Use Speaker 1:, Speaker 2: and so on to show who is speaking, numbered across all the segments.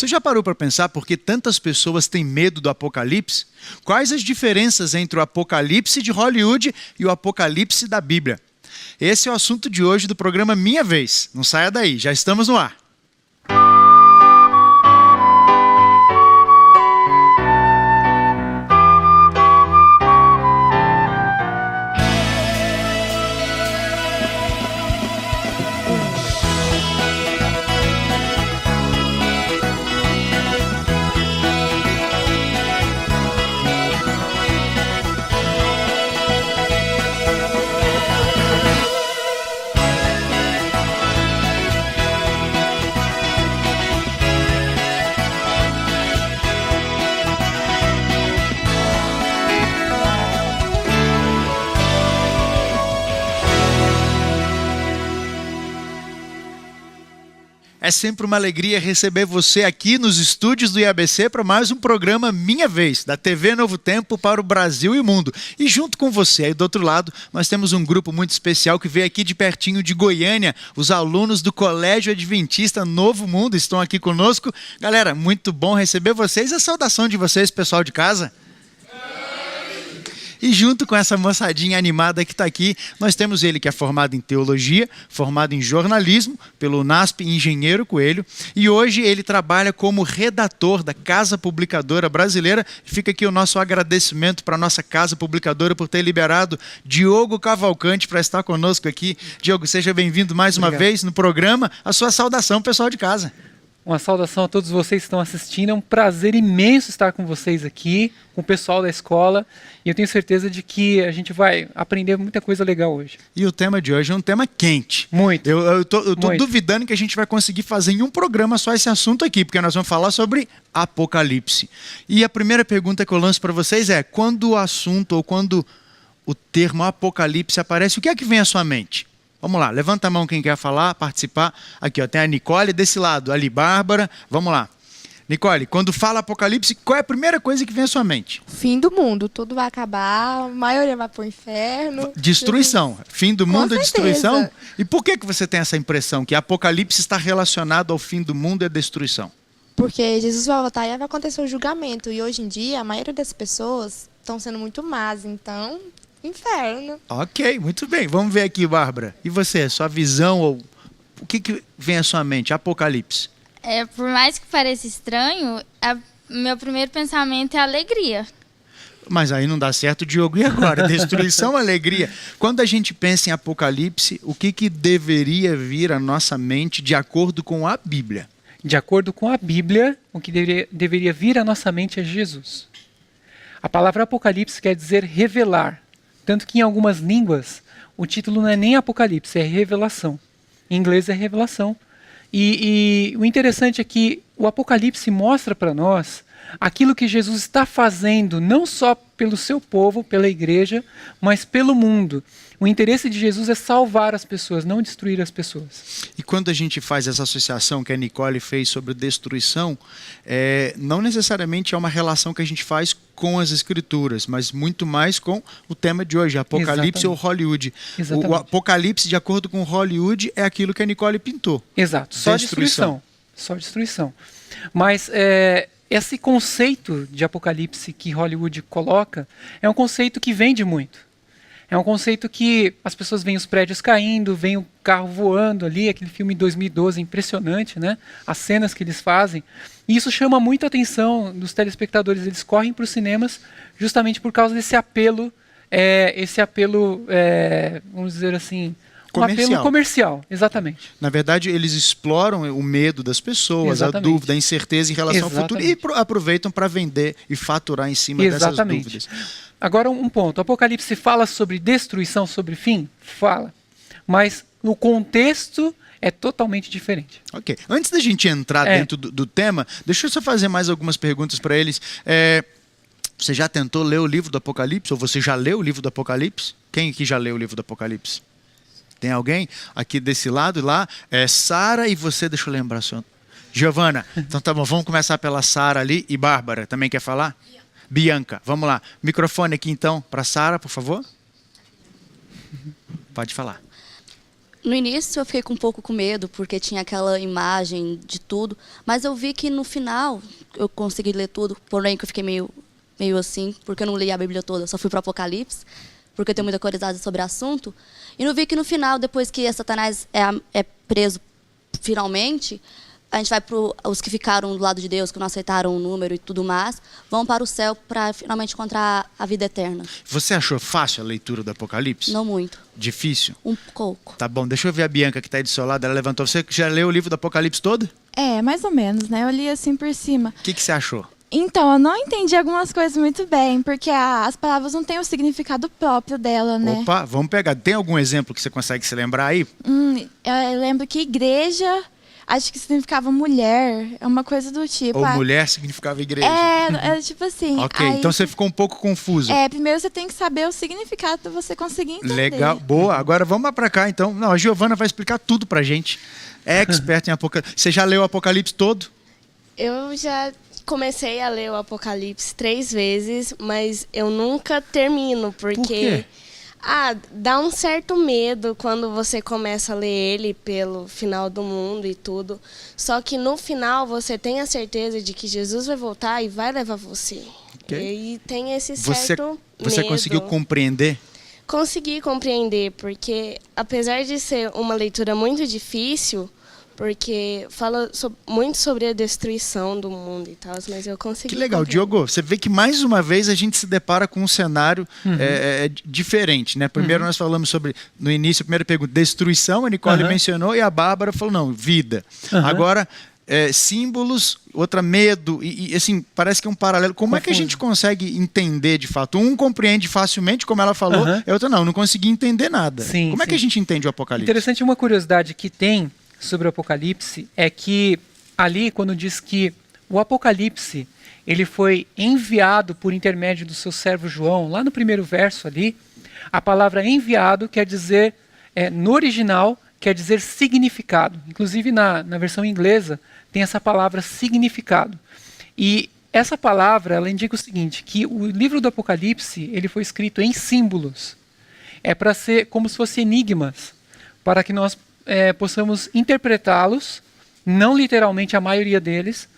Speaker 1: Você já parou para pensar por que tantas pessoas têm medo do Apocalipse? Quais as diferenças entre o Apocalipse de Hollywood e o Apocalipse da Bíblia? Esse é o assunto de hoje do programa Minha Vez. Não saia daí, já estamos no ar. É sempre uma alegria receber você aqui nos estúdios do IABC para mais um programa Minha Vez, da TV Novo Tempo para o Brasil e o mundo. E junto com você, aí do outro lado, nós temos um grupo muito especial que veio aqui de pertinho de Goiânia. Os alunos do Colégio Adventista Novo Mundo estão aqui conosco. Galera, muito bom receber vocês. A saudação de vocês, pessoal de casa. E junto com essa moçadinha animada que está aqui, nós temos ele que é formado em teologia, formado em jornalismo, pelo UNASP, engenheiro Coelho, e hoje ele trabalha como redator da Casa Publicadora Brasileira. Fica aqui o nosso agradecimento para a nossa Casa Publicadora por ter liberado Diogo Cavalcante para estar conosco aqui. Diogo, seja bem-vindo mais uma vez no programa. A sua saudação, pessoal de casa.
Speaker 2: Uma saudação a todos vocês que estão assistindo. É um prazer imenso estar com vocês aqui, com o pessoal da escola. E eu tenho certeza de que a gente vai aprender muita coisa legal hoje.
Speaker 1: E o tema de hoje é um tema quente.
Speaker 2: Muito.
Speaker 1: Eu tô duvidando que a gente vai conseguir fazer em um programa só esse assunto aqui, porque nós vamos falar sobre Apocalipse. E a primeira pergunta que eu lanço para vocês é: quando o assunto ou quando o termo Apocalipse aparece, o que é que vem à sua mente? Vamos lá, levanta a mão quem quer falar, participar. Aqui, ó, tem a Nicole desse lado, ali, Bárbara. Vamos lá. Nicole, quando fala Apocalipse, qual é a primeira coisa que vem à sua mente?
Speaker 3: Fim do mundo, tudo vai acabar, a maioria vai pro inferno.
Speaker 1: Destruição. Fim do mundo é destruição?
Speaker 3: certeza.
Speaker 1: E por que você tem essa impressão que Apocalipse está relacionado ao fim do mundo e à destruição?
Speaker 3: Porque Jesus vai voltar e vai acontecer o julgamento. E hoje em dia, a maioria das pessoas estão sendo muito más, então, inferno.
Speaker 1: Ok, muito bem. Vamos ver aqui, Bárbara. E você, sua visão, ou o que vem à sua mente? Apocalipse.
Speaker 4: Por mais que pareça estranho, meu primeiro pensamento é alegria.
Speaker 1: Mas aí não dá certo, Diogo. E agora? Destruição, alegria. Quando a gente pensa em Apocalipse, o que deveria vir à nossa mente de acordo com a Bíblia?
Speaker 2: De acordo com a Bíblia, o que deveria vir à nossa mente é Jesus. A palavra Apocalipse quer dizer revelar. Tanto que em algumas línguas, o título não é nem Apocalipse, é revelação. Em inglês é revelação. E o interessante é que o Apocalipse mostra para nós aquilo que Jesus está fazendo, não só pelo seu povo, pela igreja, mas pelo mundo. O interesse de Jesus é salvar as pessoas, não destruir as pessoas.
Speaker 1: E quando a gente faz essa associação que a Nicole fez sobre destruição, não necessariamente é uma relação que a gente faz com as Escrituras, mas muito mais com o tema de hoje, Apocalipse. Exatamente. Ou Hollywood. O Apocalipse, de acordo com Hollywood, é aquilo que a Nicole pintou.
Speaker 2: Exato, só destruição. Só destruição. Mas esse conceito de Apocalipse que Hollywood coloca é um conceito que vende muito. É um conceito que as pessoas veem os prédios caindo, veem o carro voando ali, aquele filme de 2012 impressionante, né? As cenas que eles fazem. E isso chama muito a atenção dos telespectadores. Eles correm para os cinemas justamente por causa desse apelo, vamos dizer assim,
Speaker 1: comercial.
Speaker 2: Um apelo comercial, exatamente.
Speaker 1: Na verdade, eles exploram o medo das pessoas, exatamente. A dúvida, a incerteza em relação exatamente. Ao futuro e aproveitam para vender e faturar em cima exatamente. Dessas dúvidas.
Speaker 2: Agora um ponto, o Apocalipse fala sobre destruição, sobre fim? Fala. Mas no contexto é totalmente diferente.
Speaker 1: Ok. Antes da gente entrar dentro do tema, deixa eu só fazer mais algumas perguntas para eles. Você já tentou ler o livro do Apocalipse? Ou você já leu o livro do Apocalipse? Quem aqui já leu o livro do Apocalipse? Tem alguém aqui desse lado e lá? Sara e você, deixa eu lembrar. Giovana. Então tá bom, vamos começar pela Sara ali. E Bárbara, também quer falar? Bianca, vamos lá. Microfone aqui então para Sara, por favor. Pode falar.
Speaker 5: No início eu fiquei um pouco com medo, porque tinha aquela imagem de tudo, mas eu vi que no final eu consegui ler tudo, porém que eu fiquei meio assim, porque eu não li a Bíblia toda, só fui para o Apocalipse, porque eu tenho muita curiosidade sobre o assunto, e não vi que no final, depois que Satanás é preso finalmente, a gente vai para os que ficaram do lado de Deus, que não aceitaram o número e tudo mais, vão para o céu para finalmente encontrar a vida eterna.
Speaker 1: Você achou fácil a leitura do Apocalipse?
Speaker 5: Não muito.
Speaker 1: Difícil?
Speaker 5: Um pouco.
Speaker 1: Tá bom, deixa eu ver a Bianca que está aí do seu lado, ela levantou. Você já leu o livro do Apocalipse todo?
Speaker 6: É, mais ou menos, né? Eu li assim por cima.
Speaker 1: O que você achou?
Speaker 6: Então, eu não entendi algumas coisas muito bem, porque as palavras não têm o significado próprio dela, né?
Speaker 1: Opa, vamos pegar. Tem algum exemplo que você consegue se lembrar aí?
Speaker 6: Eu lembro que igreja, acho que significava mulher, é uma coisa do tipo.
Speaker 1: Ou mulher significava igreja?
Speaker 6: É tipo assim.
Speaker 1: Ok,
Speaker 6: aí,
Speaker 1: então você ficou um pouco confuso.
Speaker 6: Primeiro você tem que saber o significado para você conseguir entender.
Speaker 1: Legal, boa. Agora vamos lá pra cá, então. Não, a Giovana vai explicar tudo pra gente. É expert em Apocalipse. Você já leu o Apocalipse todo?
Speaker 7: Eu já comecei a ler o Apocalipse 3 vezes, mas eu nunca termino, porque...
Speaker 1: Por quê?
Speaker 7: Dá um certo medo quando você começa a ler ele pelo final do mundo e tudo. Só que no final você tem a certeza de que Jesus vai voltar e vai levar você.
Speaker 1: Okay.
Speaker 7: E tem esse certo
Speaker 1: Você
Speaker 7: medo.
Speaker 1: conseguiu compreender?
Speaker 7: Consegui compreender, porque apesar de ser uma leitura muito difícil, porque fala muito sobre a destruição do mundo e tal, mas eu consegui.
Speaker 1: Que legal, Diogo. Você vê que mais uma vez a gente se depara com um cenário diferente, né? Primeiro nós falamos sobre, no início, a primeira pergunta, destruição, a Nicole mencionou, e a Bárbara falou, não, vida. Agora, símbolos, outra medo, e assim, parece que é um paralelo. Como é que a gente consegue entender de fato? Um compreende facilmente, como ela falou, e a outra não consegui entender nada.
Speaker 2: Sim,
Speaker 1: como é que a gente entende o Apocalipse?
Speaker 2: Interessante, uma curiosidade que tem sobre o Apocalipse é que ali, quando diz que o Apocalipse ele foi enviado por intermédio do seu servo João, lá no primeiro verso ali, a palavra enviado quer dizer, no original, quer dizer significado. Inclusive na versão inglesa tem essa palavra significado. E essa palavra, ela indica o seguinte, que o livro do Apocalipse ele foi escrito em símbolos. É para ser como se fossem enigmas, para que nós possamos interpretá-los, não literalmente a maioria deles,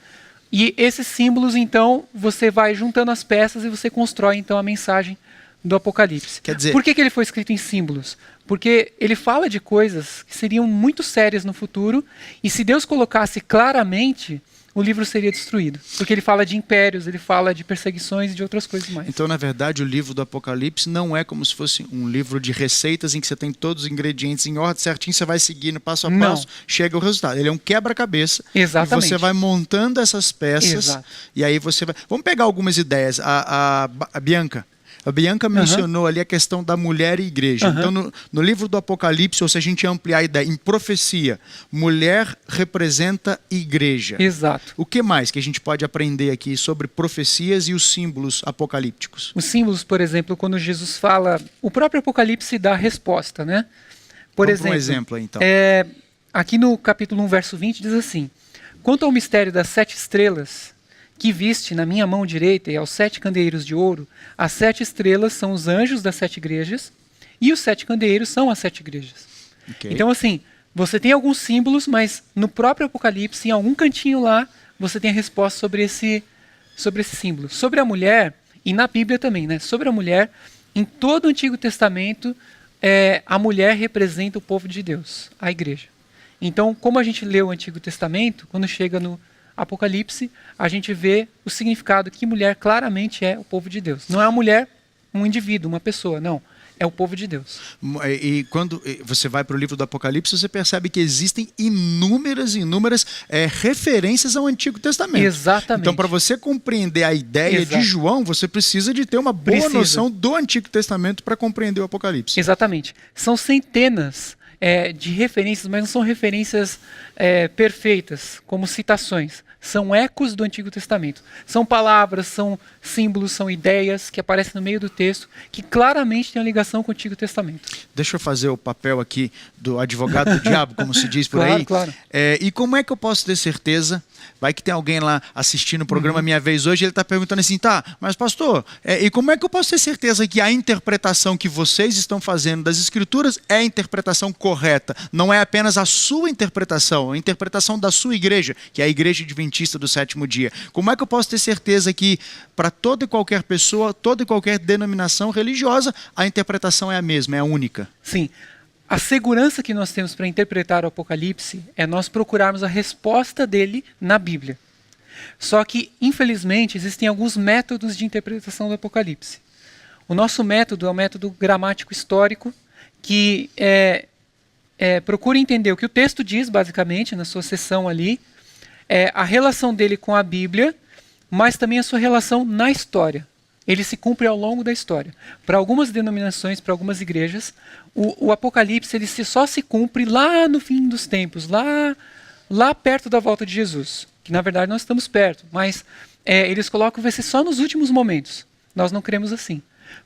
Speaker 2: e esses símbolos, então, você vai juntando as peças e você constrói, então, a mensagem do Apocalipse.
Speaker 1: Quer dizer...
Speaker 2: Por que ele foi escrito em símbolos? Porque ele fala de coisas que seriam muito sérias no futuro, e se Deus colocasse claramente, o livro seria destruído. Porque ele fala de impérios, ele fala de perseguições e de outras coisas mais.
Speaker 1: Então, na verdade, o livro do Apocalipse não é como se fosse um livro de receitas em que você tem todos os ingredientes em ordem certinho, você vai seguindo passo a passo, chega o resultado. Ele é um quebra-cabeça.
Speaker 2: Exatamente.
Speaker 1: E você vai montando essas peças. E aí você vai... Vamos pegar algumas ideias. A Bianca. A Bianca mencionou ali a questão da mulher e igreja. Então, no livro do Apocalipse, ou se a gente ampliar a ideia, em profecia, mulher representa igreja.
Speaker 2: Exato.
Speaker 1: O que mais que a gente pode aprender aqui sobre profecias e os símbolos apocalípticos?
Speaker 2: Os símbolos, por exemplo, quando Jesus fala... O próprio Apocalipse dá a resposta, né? Por exemplo,
Speaker 1: um exemplo aí, então.
Speaker 2: Aqui no capítulo 1, verso 20, diz assim: quanto ao mistério das 7 estrelas... que viste na minha mão direita e aos 7 candeeiros de ouro, as 7 estrelas são os anjos das 7 igrejas, e os 7 candeeiros são as 7 igrejas.
Speaker 1: Okay.
Speaker 2: Então, assim, você tem alguns símbolos, mas no próprio Apocalipse, em algum cantinho lá, você tem a resposta sobre esse símbolo. Sobre a mulher, e na Bíblia também, né? Sobre a mulher, em todo o Antigo Testamento, a mulher representa o povo de Deus, a igreja. Então, como a gente lê o Antigo Testamento, quando chega no Apocalipse, a gente vê o significado que mulher claramente é o povo de Deus. Não é uma mulher, um indivíduo, uma pessoa, não. É o povo de Deus.
Speaker 1: E quando você vai para o livro do Apocalipse, você percebe que existem inúmeras referências ao Antigo Testamento.
Speaker 2: Exatamente.
Speaker 1: Então, para você compreender a ideia de João, você precisa de ter uma boa noção do Antigo Testamento para compreender o Apocalipse.
Speaker 2: Exatamente. São centenas de referências, mas não são referências perfeitas, como citações. São ecos do Antigo Testamento. São palavras, são símbolos, são ideias que aparecem no meio do texto, que claramente têm uma ligação com o Antigo Testamento.
Speaker 1: Deixa eu fazer o papel aqui do advogado do diabo, como se diz por aí.
Speaker 2: Claro.
Speaker 1: E como é que eu posso ter certeza? Vai que tem alguém lá assistindo o programa Minha Vez Hoje, ele está perguntando assim, mas pastor, e como é que eu posso ter certeza que a interpretação que vocês estão fazendo das Escrituras é a interpretação correta correta, não é apenas a sua interpretação, a interpretação da sua igreja, que é a Igreja Adventista do Sétimo Dia. Como é que eu posso ter certeza que para toda e qualquer pessoa, toda e qualquer denominação religiosa, a interpretação é a mesma, é a única?
Speaker 2: Sim. A segurança que nós temos para interpretar o Apocalipse é nós procurarmos a resposta dele na Bíblia. Só que, infelizmente, existem alguns métodos de interpretação do Apocalipse. O nosso método é o método gramático histórico, que procura entender o que o texto diz, basicamente, na sua seção ali, a relação dele com a Bíblia, mas também a sua relação na história. Ele se cumpre ao longo da história. Para algumas denominações, para algumas igrejas, o Apocalipse ele só se cumpre lá no fim dos tempos, lá perto da volta de Jesus. Que na verdade nós estamos perto, mas eles colocam que vai ser só nos últimos momentos. Nós não cremos assim.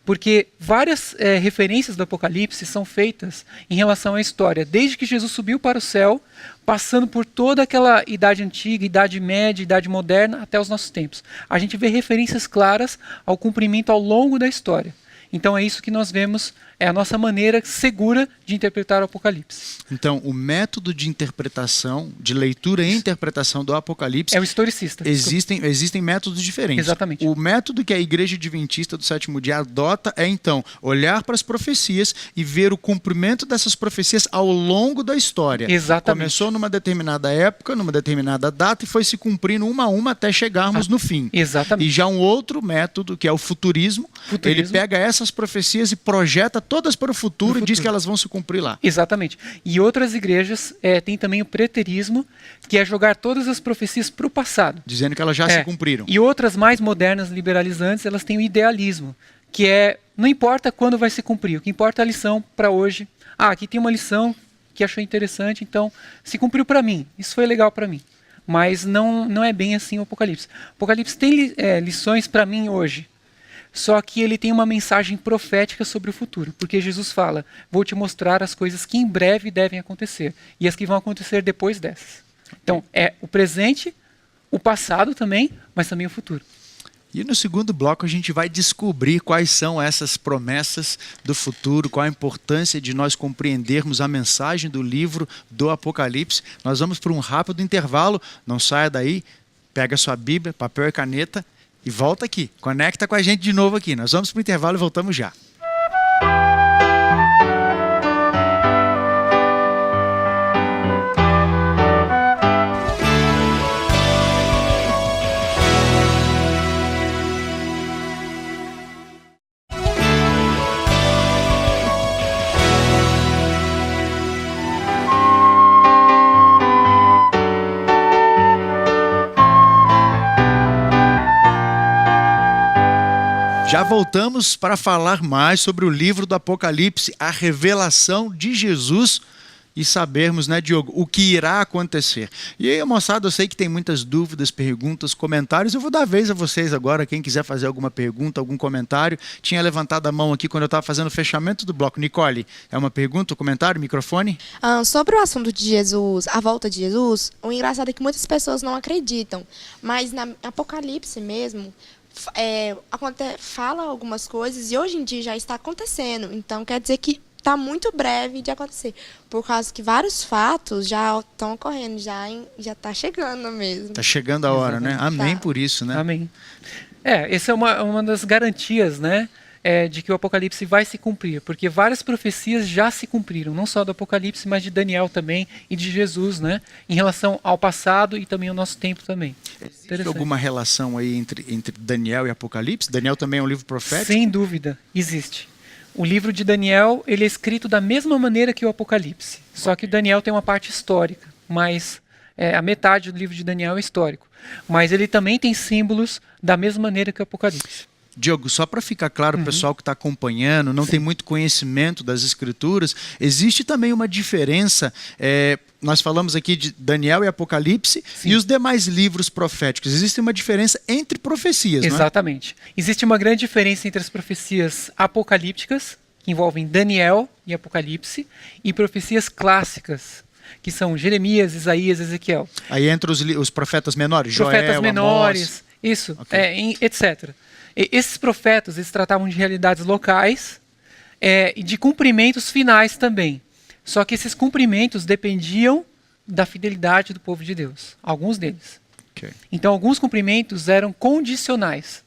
Speaker 2: Porque várias referências do Apocalipse são feitas em relação à história, desde que Jesus subiu para o céu, passando por toda aquela Idade Antiga, Idade Média, Idade Moderna, até os nossos tempos. A gente vê referências claras ao cumprimento ao longo da história. Então é isso que nós vemos, é a nossa maneira segura de interpretar o Apocalipse.
Speaker 1: Então, o método de interpretação, de leitura e interpretação do Apocalipse...
Speaker 2: É o historicista.
Speaker 1: Existem métodos diferentes.
Speaker 2: Exatamente.
Speaker 1: O método que a Igreja Adventista do Sétimo Dia adota é, então, olhar para as profecias e ver o cumprimento dessas profecias ao longo da história.
Speaker 2: Exatamente.
Speaker 1: Começou numa determinada época, numa determinada data, e foi se cumprindo uma a uma até chegarmos no fim.
Speaker 2: Exatamente.
Speaker 1: E já um outro método, que é o futurismo, ele pega essas profecias e projeta todas para o futuro e diz que elas vão se cumprir lá.
Speaker 2: Exatamente. E outras igrejas têm também o preterismo, que é jogar todas as profecias para o passado.
Speaker 1: Dizendo que elas já se cumpriram.
Speaker 2: E outras mais modernas, liberalizantes, elas têm o idealismo, que não importa quando vai se cumprir, o que importa é a lição para hoje. Aqui tem uma lição que achou interessante, então se cumpriu para mim, isso foi legal para mim. Mas não é bem assim o Apocalipse. O Apocalipse tem lições para mim hoje. Só que ele tem uma mensagem profética sobre o futuro, porque Jesus fala, vou te mostrar as coisas que em breve devem acontecer, e as que vão acontecer depois dessas. Então, é o presente, o passado também, mas também o futuro.
Speaker 1: E no segundo bloco a gente vai descobrir quais são essas promessas do futuro, qual a importância de nós compreendermos a mensagem do livro do Apocalipse. Nós vamos para um rápido intervalo, não saia daí, pega sua Bíblia, papel e caneta, e volta aqui, conecta com a gente de novo aqui. Nós vamos para o intervalo e voltamos já. Já voltamos para falar mais sobre o livro do Apocalipse, a revelação de Jesus e sabermos, né, Diogo, o que irá acontecer. E aí, moçada, eu sei que tem muitas dúvidas, perguntas, comentários. Eu vou dar vez a vocês agora, quem quiser fazer alguma pergunta, algum comentário. Tinha levantado a mão aqui quando eu estava fazendo o fechamento do bloco. Nicole, é uma pergunta, um comentário, microfone?
Speaker 3: Sobre o assunto de Jesus, a volta de Jesus, o engraçado é que muitas pessoas não acreditam, mas na Apocalipse mesmo, fala algumas coisas e hoje em dia já está acontecendo. Então quer dizer que está muito breve de acontecer, por causa que vários fatos já estão ocorrendo, já está chegando mesmo.
Speaker 1: Está chegando a hora, né? Amém
Speaker 3: Tá.
Speaker 1: por isso, né?
Speaker 2: Amém. Essa é uma das garantias, né, de que o Apocalipse vai se cumprir, porque várias profecias já se cumpriram, não só do Apocalipse, mas de Daniel também e de Jesus, né, em relação ao passado e também ao nosso tempo também.
Speaker 1: Existe alguma relação aí entre Daniel e Apocalipse? Daniel também é um livro profético?
Speaker 2: Sem dúvida, existe. O livro de Daniel, ele é escrito da mesma maneira que o Apocalipse, só que Daniel tem uma parte histórica, mas a metade do livro de Daniel é histórico. Mas ele também tem símbolos da mesma maneira que o Apocalipse.
Speaker 1: Diogo, só para ficar claro, o pessoal que está acompanhando, não tem muito conhecimento das Escrituras, existe também uma diferença, nós falamos aqui de Daniel e Apocalipse, e os demais livros proféticos, existe uma diferença entre profecias, não é?
Speaker 2: Exatamente. Existe uma grande diferença entre as profecias apocalípticas, que envolvem Daniel e Apocalipse, e profecias clássicas, que são Jeremias, Isaías, Ezequiel.
Speaker 1: Aí entre os profetas menores,
Speaker 2: Profetas
Speaker 1: Joel,
Speaker 2: menores,
Speaker 1: Amós.
Speaker 2: isso,
Speaker 1: Okay.
Speaker 2: etc. Esses profetas, eles tratavam de realidades locais e de cumprimentos finais também. Só que esses cumprimentos dependiam da fidelidade do povo de Deus, alguns deles.
Speaker 1: Ok.
Speaker 2: Então, alguns cumprimentos eram condicionais.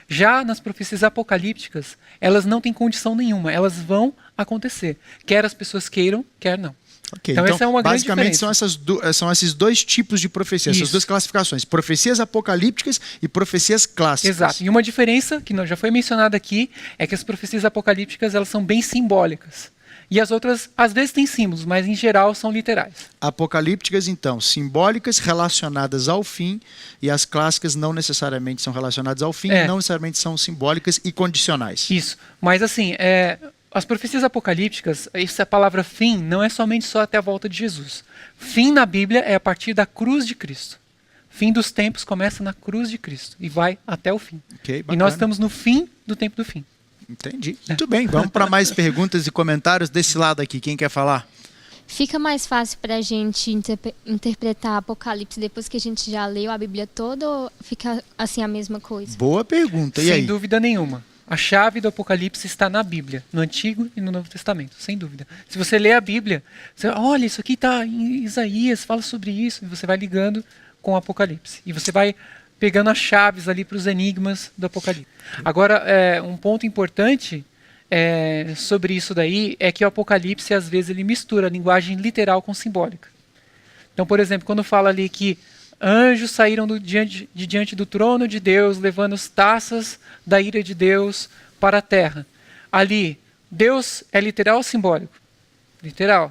Speaker 2: Já nas profecias apocalípticas, elas não têm condição nenhuma, elas vão acontecer. Quer as pessoas queiram, quer não.
Speaker 1: Ok,
Speaker 2: Então, essa é uma grande
Speaker 1: basicamente
Speaker 2: diferença.
Speaker 1: são esses dois tipos de profecias, essas
Speaker 2: Isso.
Speaker 1: duas classificações. Profecias apocalípticas e profecias clássicas.
Speaker 2: Exato. E uma diferença, que já foi mencionada aqui, é que as profecias apocalípticas elas são bem simbólicas. E as outras, às vezes, têm símbolos, mas em geral são literais.
Speaker 1: Apocalípticas, então, simbólicas relacionadas ao fim, e as clássicas não necessariamente são relacionadas ao fim, não necessariamente são simbólicas e condicionais.
Speaker 2: Isso. Mas assim, as profecias apocalípticas, essa palavra fim não é somente só até a volta de Jesus. Fim na Bíblia é a partir da cruz de Cristo. Fim dos tempos começa na cruz de Cristo e vai até o fim.
Speaker 1: Ok,
Speaker 2: E
Speaker 1: bacana.
Speaker 2: nós estamos no fim do tempo do fim.
Speaker 1: Entendi. Muito bem, vamos para mais perguntas e comentários desse lado aqui. Quem quer falar?
Speaker 8: Fica mais fácil para a gente interpretar Apocalipse depois que a gente já leu a Bíblia toda ou fica assim a mesma coisa?
Speaker 1: Boa pergunta. E
Speaker 2: Sem
Speaker 1: aí?
Speaker 2: dúvida nenhuma. A chave do Apocalipse está na Bíblia, no Antigo e no Novo Testamento, sem dúvida. Se você lê a Bíblia, você olha, isso aqui está em Isaías, fala sobre isso, e você vai ligando com o Apocalipse. E você vai pegando as chaves ali para os enigmas do Apocalipse. Agora, um ponto importante sobre isso daí é que o Apocalipse, às vezes, ele mistura a linguagem literal com simbólica. Então, por exemplo, quando fala ali que anjos saíram de diante do trono de Deus, levando as taças da ira de Deus para a terra. Ali, Deus é literal ou simbólico? Literal.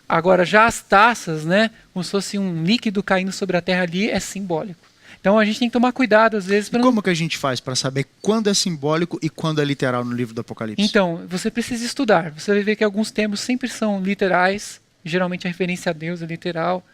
Speaker 2: Agora, já as taças, né, como se fosse um líquido caindo sobre a terra ali, é simbólico. Então a gente tem que tomar cuidado às vezes.
Speaker 1: E como que a gente faz para saber quando é simbólico e quando é literal no livro do Apocalipse?
Speaker 2: Então, você precisa estudar. Você vai ver que alguns termos sempre são literais, geralmente a referência a Deus é literal.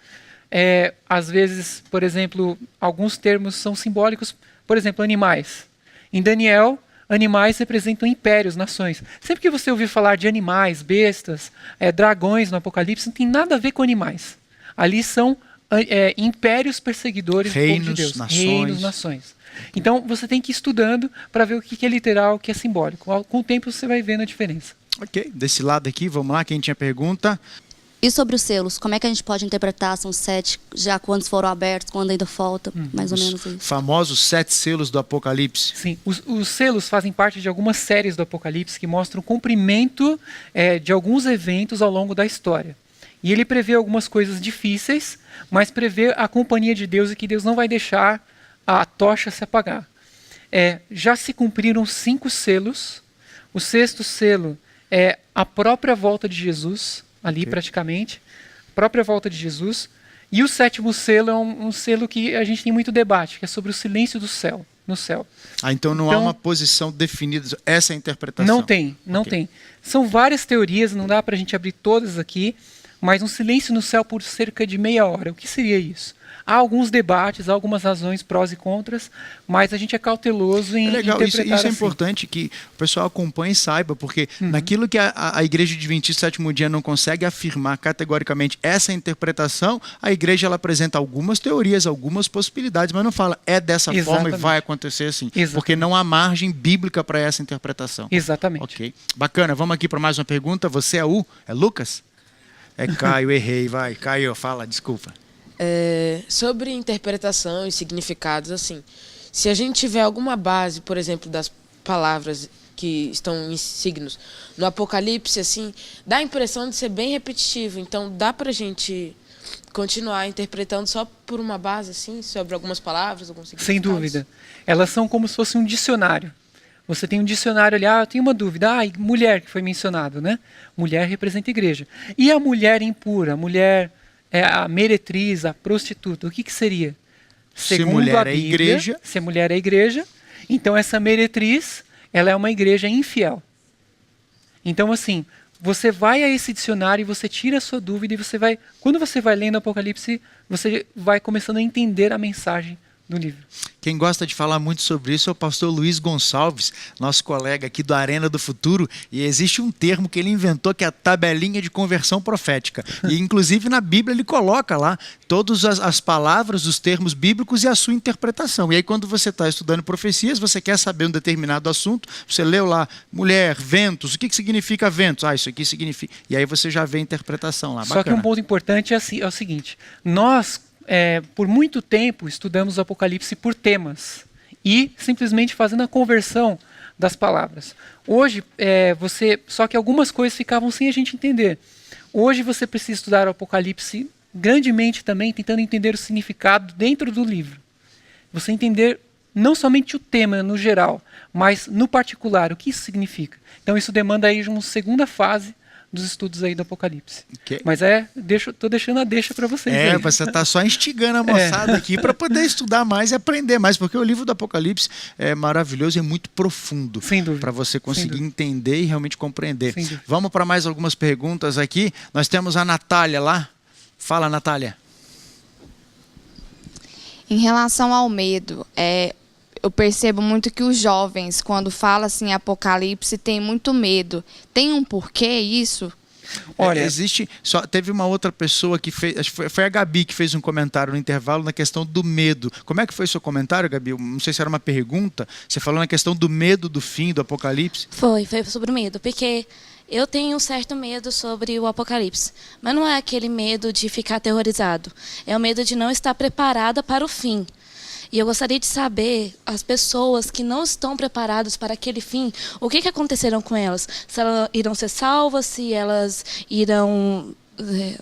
Speaker 2: Às vezes, por exemplo, alguns termos são simbólicos, por exemplo, animais. Em Daniel, animais representam impérios, nações. Sempre que você ouvir falar de animais, bestas, dragões no Apocalipse, não tem nada a ver com animais. Ali são impérios perseguidores do povo de Deus. Reinos, nações. Então você tem que ir estudando para ver o que é literal, o que é simbólico. Com o tempo você vai vendo a diferença.
Speaker 1: Ok, desse lado aqui, vamos lá, quem tinha pergunta?
Speaker 5: E sobre os selos, como é que a gente pode interpretar? São 7, já quantos foram abertos, quando ainda falta, mais ou menos isso.
Speaker 1: Famosos 7 selos do Apocalipse.
Speaker 2: Sim, os selos fazem parte de algumas séries do Apocalipse que mostram o cumprimento de alguns eventos ao longo da história. E ele prevê algumas coisas difíceis, mas prevê a companhia de Deus e que Deus não vai deixar a tocha se apagar. Já se cumpriram 5 selos. O 6º selo é a própria volta de Jesus, ali praticamente. A própria volta de Jesus. E o 7º selo é um selo que a gente tem muito debate, que é sobre o silêncio do céu, no céu.
Speaker 1: Então não há uma posição definida, essa é a interpretação?
Speaker 2: Não tem. São várias teorias, não dá para a gente abrir todas aqui, mas um silêncio no céu por cerca de meia hora. O que seria isso? Há alguns debates, há algumas razões, prós e contras, mas a gente é cauteloso em
Speaker 1: legal,
Speaker 2: interpretar
Speaker 1: isso é
Speaker 2: assim.
Speaker 1: Importante que o pessoal acompanhe e saiba, porque naquilo que a Igreja Adventista do Sétimo Dia não consegue afirmar categoricamente essa interpretação, a Igreja ela apresenta algumas teorias, algumas possibilidades, mas não fala dessa forma e vai acontecer assim. Porque não há margem bíblica para essa interpretação.
Speaker 2: Exatamente.
Speaker 1: Ok, bacana. Vamos aqui para mais uma pergunta. Você é Lucas? É Caio, errei, vai. Caio, fala, desculpa.
Speaker 9: Sobre interpretação e significados, assim, se a gente tiver alguma base, por exemplo, das palavras que estão em signos no Apocalipse, assim, dá a impressão de ser bem repetitivo. Então, dá pra gente continuar interpretando só por uma base, assim, sobre algumas palavras, alguns significados?
Speaker 2: Sem dúvida. Elas são como se fosse um dicionário. Você tem um dicionário ali, eu tenho uma dúvida. Mulher que foi mencionado, né? Mulher representa a igreja. E a mulher impura, a mulher, a meretriz, a prostituta, o que seria? Segundo
Speaker 1: mulher
Speaker 2: a Bíblia,
Speaker 1: é igreja.
Speaker 2: Se a mulher é igreja, então essa meretriz, ela é uma igreja infiel. Então, assim, você vai a esse dicionário e você tira a sua dúvida e você vai, quando você vai lendo o Apocalipse, você vai começando a entender a mensagem do livro.
Speaker 1: Quem gosta de falar muito sobre isso é o pastor Luiz Gonçalves, nosso colega aqui do Arena do Futuro, e existe um termo que ele inventou que é a tabelinha de conversão profética. E inclusive na Bíblia ele coloca lá todas as palavras, os termos bíblicos e a sua interpretação. E aí quando você está estudando profecias, você quer saber um determinado assunto, você leu lá, mulher, ventos, o que significa ventos? Isso aqui significa... E aí você já vê a interpretação lá.
Speaker 2: Só que um ponto importante é o seguinte, nós... por muito tempo estudamos o Apocalipse por temas e simplesmente fazendo a conversão das palavras. Hoje, só que algumas coisas ficavam sem a gente entender. Hoje você precisa estudar o Apocalipse grandemente também, tentando entender o significado dentro do livro. Você entender não somente o tema no geral, mas no particular, o que isso significa. Então isso demanda aí uma segunda fase dos estudos aí do Apocalipse.
Speaker 1: Okay.
Speaker 2: Mas tô deixando a deixa para vocês. Aí.
Speaker 1: Você está só instigando a moçada aqui para poder estudar mais e aprender mais, porque o livro do Apocalipse é maravilhoso e é muito profundo para você conseguir entender e realmente compreender. Vamos para mais algumas perguntas aqui. Nós temos a Natália lá. Fala, Natália.
Speaker 10: Em relação ao medo, eu percebo muito que os jovens, quando falam assim Apocalipse, têm muito medo. Tem um porquê isso?
Speaker 1: Olha, teve uma outra pessoa que fez, acho que foi a Gabi que fez um comentário no intervalo na questão do medo. Como é que foi o seu comentário, Gabi? Não sei se era uma pergunta. Você falou na questão do medo do fim, do Apocalipse.
Speaker 5: Foi sobre o medo, porque eu tenho um certo medo sobre o Apocalipse. Mas não é aquele medo de ficar aterrorizado. É o medo de não estar preparada para o fim. E eu gostaria de saber, as pessoas que não estão preparadas para aquele fim, o que acontecerão com elas? Se elas irão ser salvas, se elas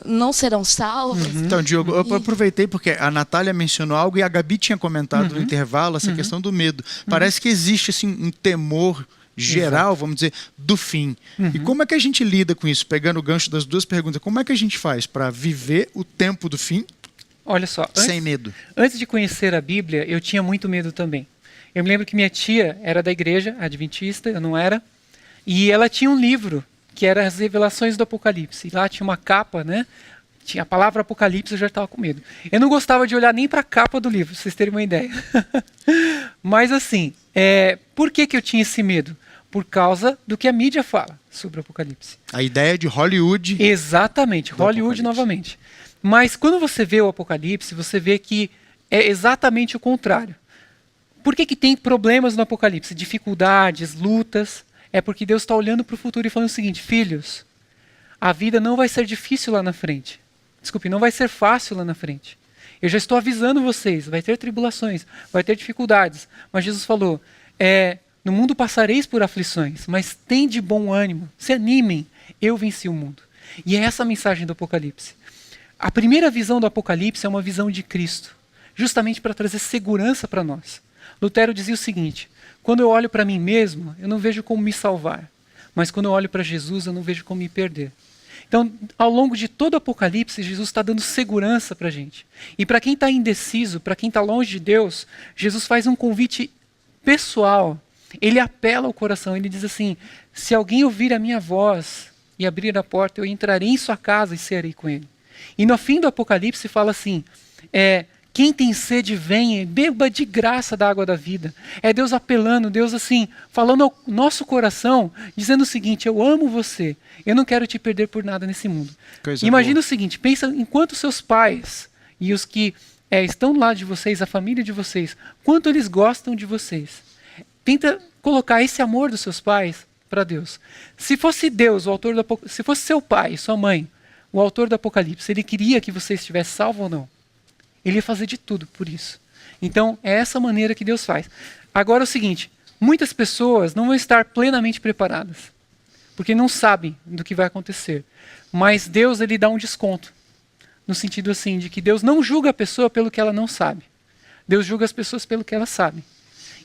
Speaker 5: não serão salvas.
Speaker 1: Então, Diogo, eu aproveitei porque a Natália mencionou algo e a Gabi tinha comentado no intervalo essa questão do medo. Parece que existe assim, um temor geral, vamos dizer, do fim. E como é que a gente lida com isso? Pegando o gancho das duas perguntas, como é que a gente faz para viver o tempo do fim?
Speaker 2: Olha só,
Speaker 1: sem medo.
Speaker 2: Antes de conhecer a Bíblia, eu tinha muito medo também. Eu me lembro que minha tia era da igreja adventista, eu não era, e ela tinha um livro que era as Revelações do Apocalipse. E lá tinha uma capa, né? Tinha a palavra Apocalipse, eu já estava com medo. Eu não gostava de olhar nem para a capa do livro, pra vocês terem uma ideia. Mas assim, por que eu tinha esse medo? Por causa do que a mídia fala sobre o Apocalipse.
Speaker 1: A ideia de Hollywood.
Speaker 2: Exatamente, Hollywood novamente. Mas quando você vê o Apocalipse, você vê que é exatamente o contrário. Por que tem problemas no Apocalipse? Dificuldades, lutas. É porque Deus está olhando para o futuro e falando o seguinte: filhos, a vida não vai ser difícil lá na frente. Desculpe, não vai ser fácil lá na frente. Eu já estou avisando vocês, vai ter tribulações, vai ter dificuldades. Mas Jesus falou, no mundo passareis por aflições, mas tem de bom ânimo, se animem, eu venci o mundo. E é essa a mensagem do Apocalipse. A primeira visão do Apocalipse é uma visão de Cristo, justamente para trazer segurança para nós. Lutero dizia o seguinte: quando eu olho para mim mesmo, eu não vejo como me salvar, mas quando eu olho para Jesus, eu não vejo como me perder. Então, ao longo de todo o Apocalipse, Jesus está dando segurança para a gente. E para quem está indeciso, para quem está longe de Deus, Jesus faz um convite pessoal. Ele apela ao coração, ele diz assim: se alguém ouvir a minha voz e abrir a porta, eu entrarei em sua casa e cearei com ele. E no fim do Apocalipse fala assim, quem tem sede venha, beba de graça da água da vida. É Deus apelando, Deus assim, falando ao nosso coração, dizendo o seguinte: eu amo você, eu não quero te perder por nada nesse mundo. Imagina o seguinte, pensa enquanto seus pais e os que estão do lado de vocês, a família de vocês, quanto eles gostam de vocês. Tenta colocar esse amor dos seus pais para Deus. Se fosse Deus, o autor do Apocalipse, se fosse seu pai, sua mãe, o autor do Apocalipse, ele queria que você estivesse salvo ou não? Ele ia fazer de tudo por isso. Então, é essa maneira que Deus faz. Agora é o seguinte, muitas pessoas não vão estar plenamente preparadas, porque não sabem do que vai acontecer. Mas Deus, ele dá um desconto, no sentido assim, de que Deus não julga a pessoa pelo que ela não sabe. Deus julga as pessoas pelo que elas sabem.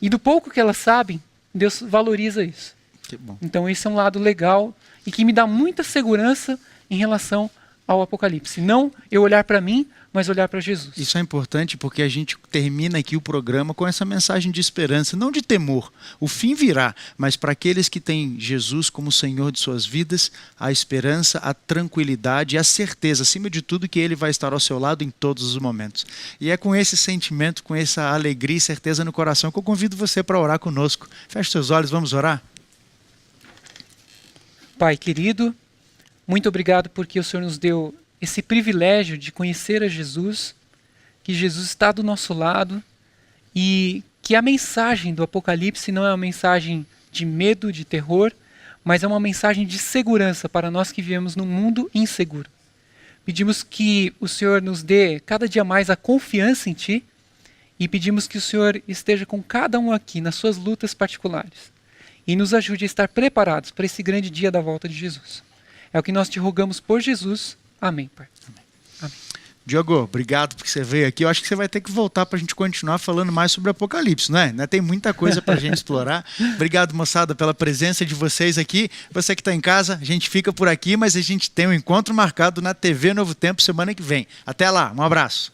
Speaker 2: E do pouco que elas sabem, Deus valoriza isso.
Speaker 1: Que bom.
Speaker 2: Então esse é um lado legal e que me dá muita segurança em relação ao Apocalipse. Não eu olhar para mim, mas olhar para Jesus.
Speaker 1: Isso é importante porque a gente termina aqui o programa com essa mensagem de esperança, não de temor. O fim virá, mas para aqueles que têm Jesus como Senhor de suas vidas, a esperança, a tranquilidade e a certeza, acima de tudo, que Ele vai estar ao seu lado em todos os momentos. E é com esse sentimento, com essa alegria e certeza no coração que eu convido você para orar conosco. Feche seus olhos, vamos orar?
Speaker 2: Pai querido, muito obrigado porque o Senhor nos deu esse privilégio de conhecer a Jesus, que Jesus está do nosso lado e que a mensagem do Apocalipse não é uma mensagem de medo, de terror, mas é uma mensagem de segurança para nós que vivemos num mundo inseguro. Pedimos que o Senhor nos dê cada dia mais a confiança em Ti e pedimos que o Senhor esteja com cada um aqui nas suas lutas particulares e nos ajude a estar preparados para esse grande dia da volta de Jesus. É o que nós te rogamos por Jesus. Amém, Pai. Amém.
Speaker 1: Diogo, obrigado porque você veio aqui. Eu acho que você vai ter que voltar para a gente continuar falando mais sobre Apocalipse, não é? Tem muita coisa para a gente explorar. Obrigado, moçada, pela presença de vocês aqui. Você que está em casa, a gente fica por aqui, mas a gente tem um encontro marcado na TV Novo Tempo semana que vem. Até lá, um abraço.